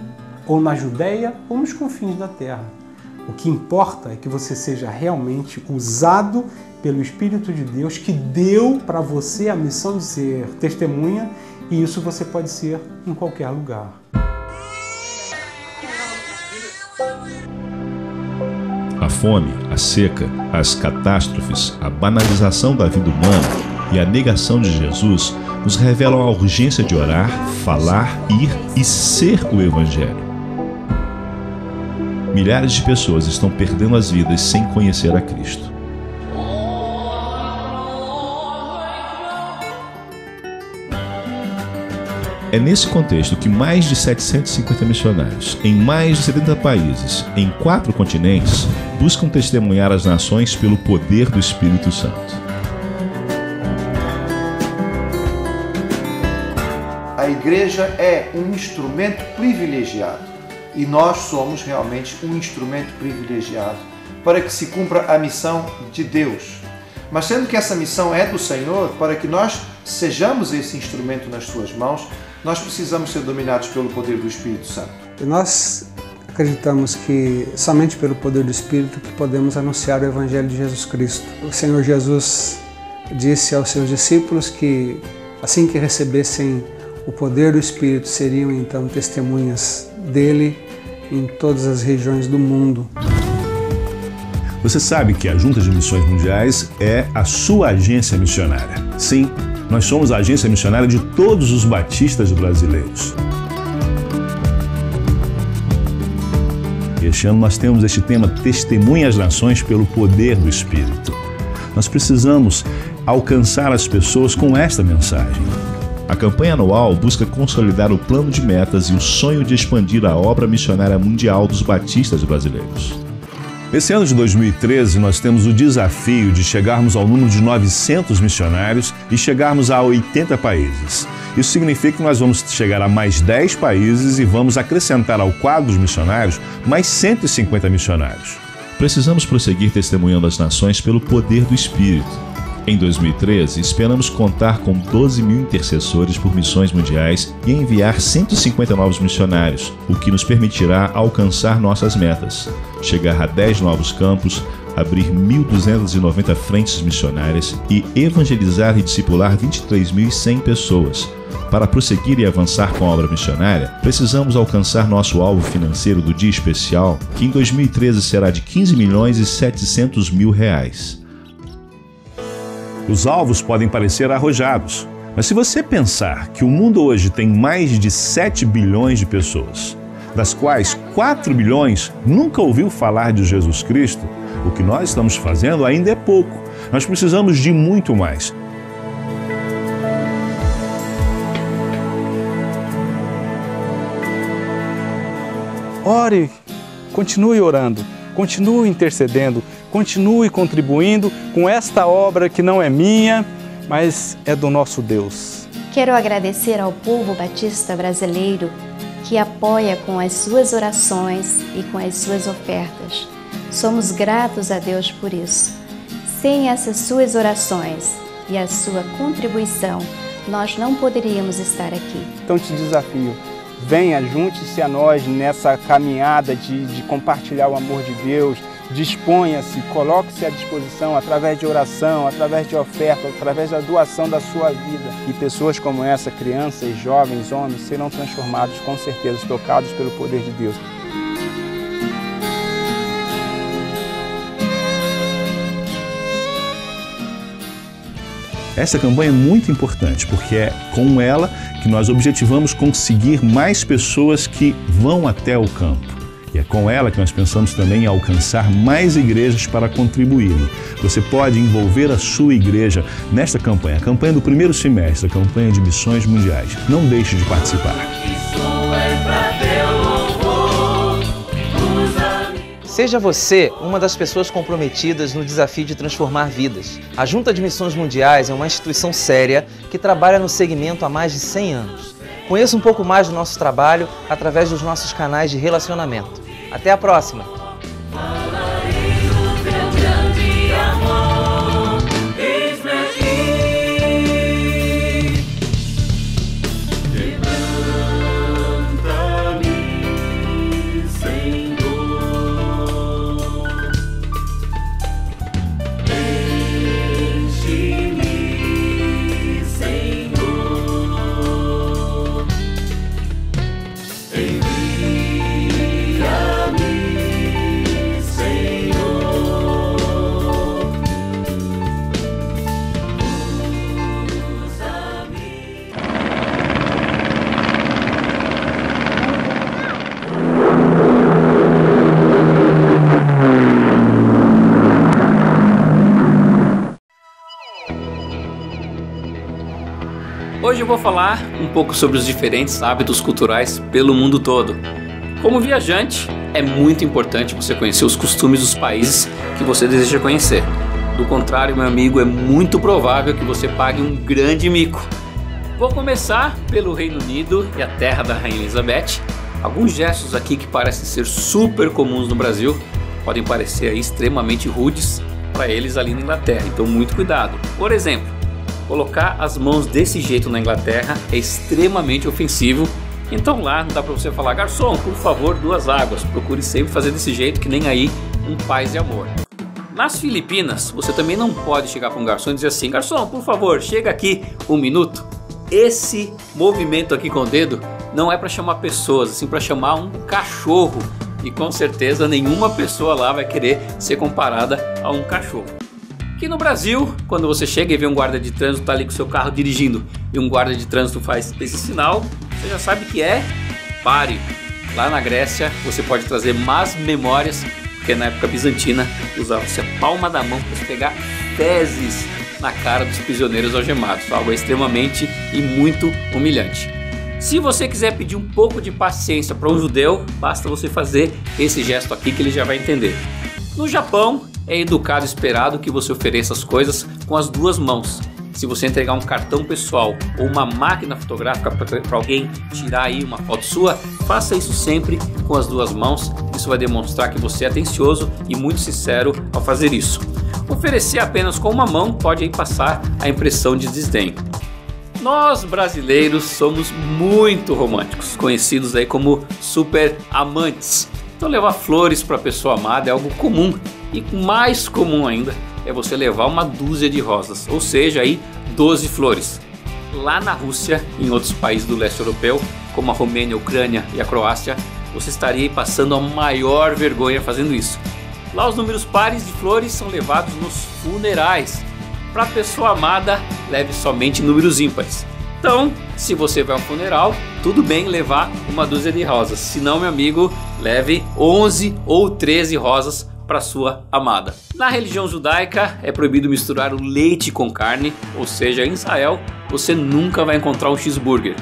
ou na Judéia, ou nos confins da terra. O que importa é que você seja realmente usado pelo Espírito de Deus, que deu para você a missão de ser testemunha, e isso você pode ser em qualquer lugar. A fome, a seca, as catástrofes, a banalização da vida humana e a negação de Jesus nos revelam a urgência de orar, falar, ir e ser o Evangelho. Milhares de pessoas estão perdendo as vidas sem conhecer a Cristo. É nesse contexto que mais de 750 missionários, em mais de 70 países, em 4 continentes, buscam testemunhar as nações pelo poder do Espírito Santo. A igreja é um instrumento privilegiado e nós somos realmente um instrumento privilegiado para que se cumpra a missão de Deus. Mas sendo que essa missão é do Senhor, para que nós sejamos esse instrumento nas suas mãos, nós precisamos ser dominados pelo poder do Espírito Santo. E nós acreditamos que somente pelo poder do Espírito que podemos anunciar o Evangelho de Jesus Cristo. O Senhor Jesus disse aos seus discípulos que assim que recebessem o poder do Espírito, seriam então testemunhas dele em todas as regiões do mundo. Você sabe que a Junta de Missões Mundiais é a sua agência missionária. Sim, nós somos a agência missionária de todos os batistas brasileiros. E este ano nós temos este tema Testemunha às Nações pelo Poder do Espírito. Nós precisamos alcançar as pessoas com esta mensagem. A campanha anual busca consolidar o plano de metas e o sonho de expandir a obra missionária mundial dos batistas brasileiros. Esse ano de 2013, nós temos o desafio de chegarmos ao número de 900 missionários e chegarmos a 80 países. Isso significa que nós vamos chegar a mais 10 países e vamos acrescentar ao quadro dos missionários mais 150 missionários. Precisamos prosseguir testemunhando as nações pelo poder do Espírito. Em 2013, esperamos contar com 12 mil intercessores por missões mundiais e enviar 150 novos missionários, o que nos permitirá alcançar nossas metas, chegar a 10 novos campos, abrir 1.290 frentes missionárias e evangelizar e discipular 23.100 pessoas. Para prosseguir e avançar com a obra missionária, precisamos alcançar nosso alvo financeiro do dia especial, que em 2013 será de R$15.700.000. Os alvos podem parecer arrojados, mas se você pensar que o mundo hoje tem mais de 7 bilhões de pessoas, das quais 4 bilhões nunca ouviu falar de Jesus Cristo, o que nós estamos fazendo ainda é pouco. Nós precisamos de muito mais. Ore, continue orando, continue intercedendo, continue contribuindo com esta obra que não é minha, mas é do nosso Deus. Quero agradecer ao povo batista brasileiro que apoia com as suas orações e com as suas ofertas. Somos gratos a Deus por isso. Sem essas suas orações e a sua contribuição, nós não poderíamos estar aqui. Então te desafio, venha, junte-se a nós nessa caminhada de compartilhar o amor de Deus. Disponha-se, coloque-se à disposição através de oração, através de oferta, através da doação da sua vida. E pessoas como essa, crianças, jovens, homens, serão transformados, com certeza, tocados pelo poder de Deus. Essa campanha é muito importante, porque é com ela que nós objetivamos conseguir mais pessoas que vão até o campo. E é com ela que nós pensamos também em alcançar mais igrejas para contribuírem. Você pode envolver a sua igreja nesta campanha, a campanha do primeiro semestre, a campanha de missões mundiais. Não deixe de participar. Seja você uma das pessoas comprometidas no desafio de transformar vidas. A Junta de Missões Mundiais é uma instituição séria que trabalha no segmento há mais de 100 anos. Conheça um pouco mais do nosso trabalho através dos nossos canais de relacionamento. Até a próxima! Hoje eu vou falar um pouco sobre os diferentes hábitos culturais pelo mundo todo. Como viajante, é muito importante você conhecer os costumes dos países que você deseja conhecer. Do contrário, meu amigo, é muito provável que você pague um grande mico. Vou começar pelo Reino Unido e a terra da Rainha Elizabeth. Alguns gestos aqui que parecem ser super comuns no Brasil podem parecer aí extremamente rudes para eles ali na Inglaterra, então muito cuidado. Por exemplo, colocar as mãos desse jeito na Inglaterra é extremamente ofensivo, então lá não dá para você falar: garçom, por favor, 2 águas. Procure sempre fazer desse jeito, que nem aí um paz e amor. Nas Filipinas, você também não pode chegar para um garçom e dizer assim: garçom, por favor, chega aqui 1 minuto. Esse movimento aqui com o dedo não é para chamar pessoas, assim para chamar um cachorro, e com certeza nenhuma pessoa lá vai querer ser comparada a um cachorro. Aqui no Brasil, quando você chega e vê um guarda de trânsito tá ali com o seu carro dirigindo e um guarda de trânsito faz esse sinal, você já sabe que é pare. Lá na Grécia você pode trazer más memórias, porque na época bizantina usava-se a palma da mão para se pegar fezes na cara dos prisioneiros algemados, algo extremamente e muito humilhante. Se você quiser pedir um pouco de paciência para um judeu, basta você fazer esse gesto aqui que ele já vai entender. No Japão, é educado e esperado que você ofereça as coisas com as 2 mãos. Se você entregar um cartão pessoal ou uma máquina fotográfica para alguém tirar aí uma foto sua, faça isso sempre com as 2 mãos. Isso vai demonstrar que você é atencioso e muito sincero ao fazer isso. Oferecer apenas com uma mão pode aí passar a impressão de desdém. Nós brasileiros somos muito românticos, conhecidos aí como super amantes. Então levar flores para a pessoa amada é algo comum, e mais comum ainda é você levar uma dúzia de rosas, ou seja, aí 12 flores. Lá na Rússia e em outros países do leste europeu, como a Romênia, a Ucrânia e a Croácia, você estaria passando a maior vergonha fazendo isso. Lá os números pares de flores são levados nos funerais. Para a pessoa amada, leve somente números ímpares. Então, se você vai ao funeral, tudo bem levar uma dúzia de rosas. Se não, meu amigo, leve 11 ou 13 rosas para sua amada. Na religião judaica, é proibido misturar o leite com carne, ou seja, em Israel, você nunca vai encontrar um cheeseburger.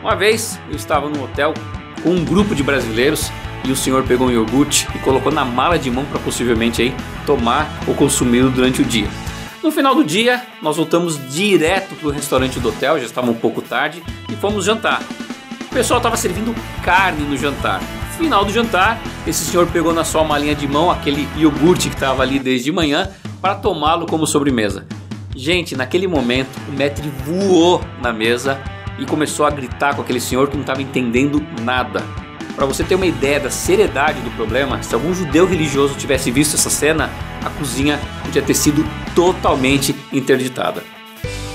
Uma vez, eu estava no hotel com um grupo de brasileiros e o senhor pegou um iogurte e colocou na mala de mão para possivelmente aí tomar ou consumi-lo durante o dia. No final do dia, nós voltamos direto para o restaurante do hotel, já estava um pouco tarde, e fomos jantar. O pessoal estava servindo carne no jantar. No final do jantar, esse senhor pegou na sua malinha de mão aquele iogurte que estava ali desde manhã para tomá-lo como sobremesa. Gente, naquele momento, o maître voou na mesa e começou a gritar com aquele senhor que não estava entendendo nada. Para você ter uma ideia da seriedade do problema, se algum judeu religioso tivesse visto essa cena, a cozinha podia ter sido totalmente interditada.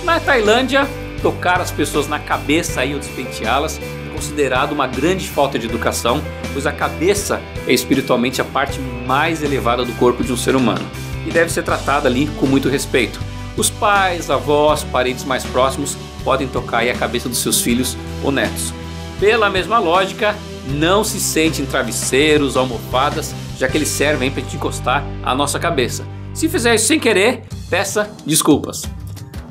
Na Tailândia, tocar as pessoas na cabeça ou despenteá-las é considerado uma grande falta de educação, pois a cabeça é espiritualmente a parte mais elevada do corpo de um ser humano e deve ser tratada ali com muito respeito. Os pais, avós, parentes mais próximos podem tocar aí a cabeça dos seus filhos ou netos. Pela mesma lógica, não se sente em travesseiros, almofadas, já que eles servem para te encostar a nossa cabeça. Se fizer isso sem querer, peça desculpas.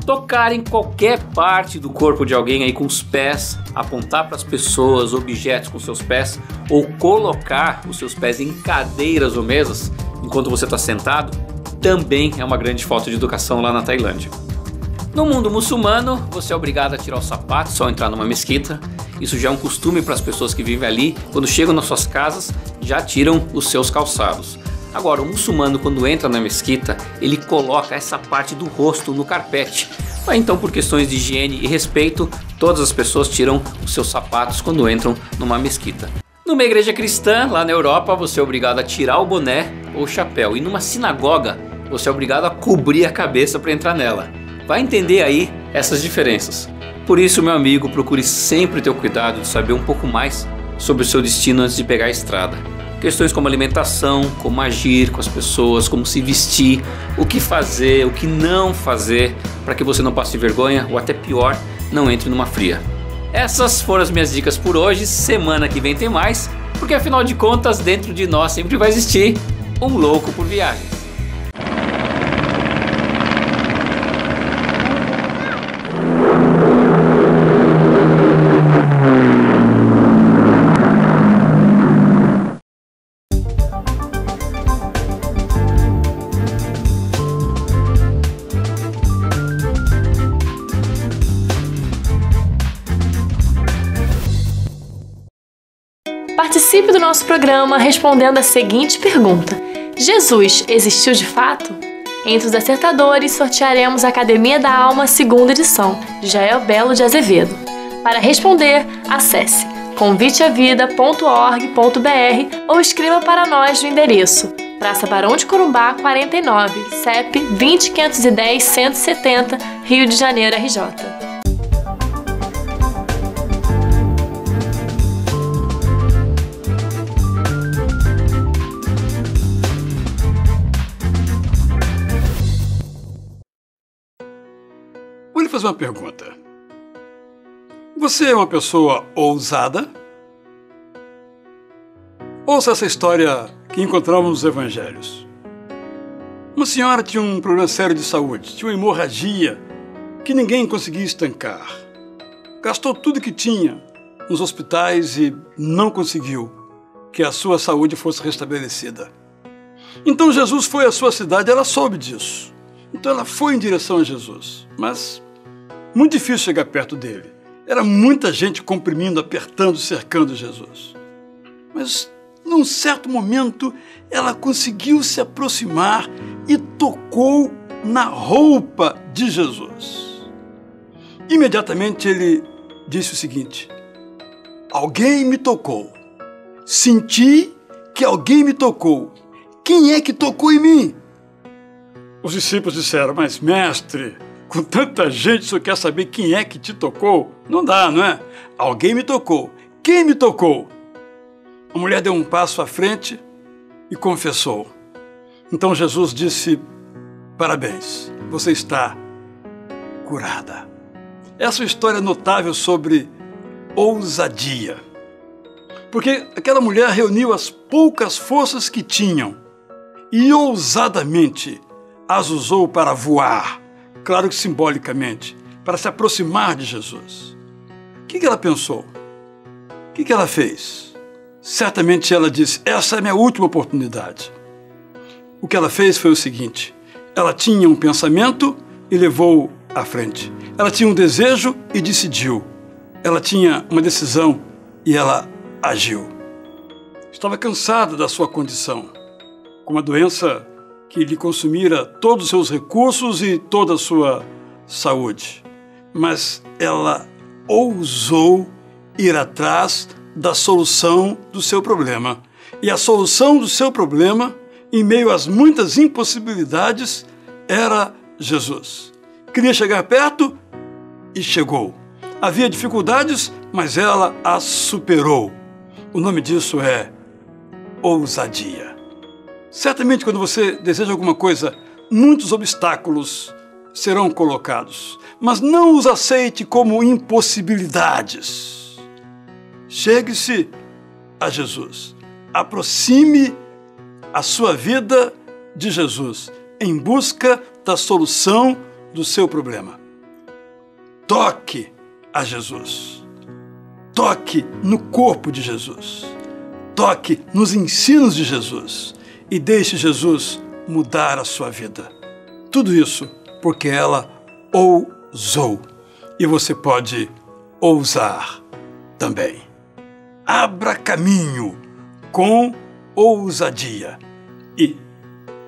Tocar em qualquer parte do corpo de alguém aí com os pés, apontar para as pessoas, objetos com seus pés, ou colocar os seus pés em cadeiras ou mesas enquanto você está sentado, também é uma grande falta de educação lá na Tailândia. No mundo muçulmano, você é obrigado a tirar os sapatos ao entrar numa mesquita. Isso já é um costume para as pessoas que vivem ali. Quando chegam nas suas casas, já tiram os seus calçados. Agora, o muçulmano, quando entra na mesquita, ele coloca essa parte do rosto no carpete. Então, por questões de higiene e respeito, todas as pessoas tiram os seus sapatos quando entram numa mesquita. Numa igreja cristã, lá na Europa, você é obrigado a tirar o boné ou o chapéu. E numa sinagoga, você é obrigado a cobrir a cabeça para entrar nela. Vai entender aí essas diferenças. Por isso, meu amigo, procure sempre ter o cuidado de saber um pouco mais sobre o seu destino antes de pegar a estrada. Questões como alimentação, como agir com as pessoas, como se vestir, o que fazer, o que não fazer, para que você não passe vergonha ou até pior, não entre numa fria. Essas foram as minhas dicas por hoje. Semana que vem tem mais, porque afinal de contas, dentro de nós sempre vai existir um louco por viagens. Participe do nosso programa respondendo a seguinte pergunta: Jesus existiu de fato? Entre os acertadores, sortearemos a Academia da Alma, segunda edição, de Jael Belo de Azevedo. Para responder, acesse conviteavida.org.br ou escreva para nós no endereço Praça Barão de Corumbá, 49, CEP 20510-170, Rio de Janeiro, RJ. Vou lhe fazer uma pergunta. Você é uma pessoa ousada? Ouça essa história que encontramos nos evangelhos. Uma senhora tinha um problema sério de saúde, tinha uma hemorragia que ninguém conseguia estancar. Gastou tudo que tinha nos hospitais e não conseguiu que a sua saúde fosse restabelecida. Então Jesus foi à sua cidade, ela soube disso. Então ela foi em direção a Jesus, mas muito difícil chegar perto dele. Era muita gente comprimindo, apertando, cercando Jesus. Mas num certo momento ela conseguiu se aproximar e tocou na roupa de Jesus. Imediatamente ele disse o seguinte: alguém me tocou. Senti que alguém me tocou. Quem é que tocou em mim? Os discípulos disseram: mas mestre, com tanta gente, o senhor quer saber quem é que te tocou? Não dá, não é? Alguém me tocou. Quem me tocou? A mulher deu um passo à frente e confessou. Então Jesus disse: parabéns, você está curada. Essa é uma história notável sobre ousadia. Porque aquela mulher reuniu as poucas forças que tinham e ousadamente as usou para voar, claro que simbolicamente, para se aproximar de Jesus. O que ela pensou? O que ela fez? Certamente ela disse: essa é a minha última oportunidade. O que ela fez foi o seguinte: ela tinha um pensamento e levou à frente. Ela tinha um desejo e decidiu. Ela tinha uma decisão e ela agiu. Estava cansada da sua condição, com uma doença que lhe consumira todos os seus recursos e toda a sua saúde. Mas ela ousou ir atrás da solução do seu problema. E a solução do seu problema, em meio às muitas impossibilidades, era Jesus. Queria chegar perto e chegou. Havia dificuldades, mas ela as superou. O nome disso é ousadia. Certamente, quando você deseja alguma coisa, muitos obstáculos serão colocados, mas não os aceite como impossibilidades. Chegue-se a Jesus. Aproxime a sua vida de Jesus em busca da solução do seu problema. Toque a Jesus. Toque no corpo de Jesus. Toque nos ensinos de Jesus e deixe Jesus mudar a sua vida. Tudo isso porque ela ousou e você pode ousar também. Abra caminho com ousadia e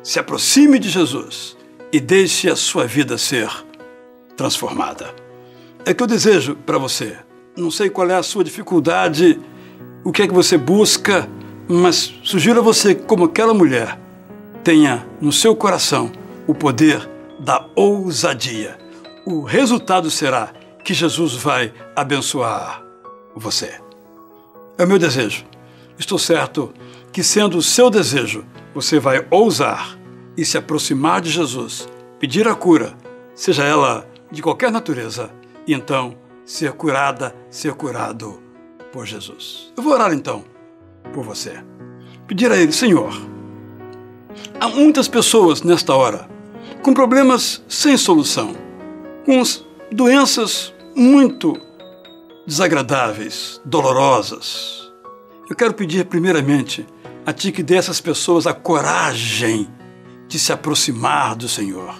se aproxime de Jesus e deixe a sua vida ser transformada. É que eu desejo para você. Não sei qual é a sua dificuldade, o que é que você busca, mas sugiro a você que, como aquela mulher, tenha no seu coração o poder da ousadia. O resultado será que Jesus vai abençoar você. É o meu desejo. Estou certo que, sendo o seu desejo, você vai ousar e se aproximar de Jesus, pedir a cura, seja ela de qualquer natureza, e então ser curada, ser curado por Jesus. Eu vou orar então por você. Pedir a Ele: Senhor, há muitas pessoas nesta hora com problemas sem solução, com doenças muito desagradáveis, dolorosas. Eu quero pedir primeiramente a Ti que dê a essas pessoas a coragem de se aproximar do Senhor,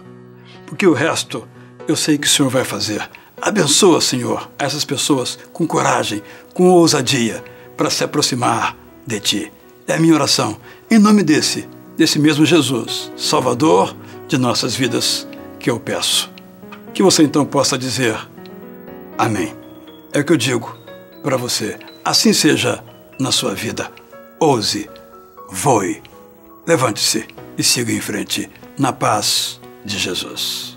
porque o resto eu sei que o Senhor vai fazer. Abençoa, Senhor, essas pessoas com coragem, com ousadia, para se aproximar de Ti. É a minha oração, em nome desse mesmo Jesus, Salvador de nossas vidas, que eu peço. Que você então possa dizer amém. É o que eu digo para você. Assim seja na sua vida. Ouse, voe, levante-se e siga em frente na paz de Jesus.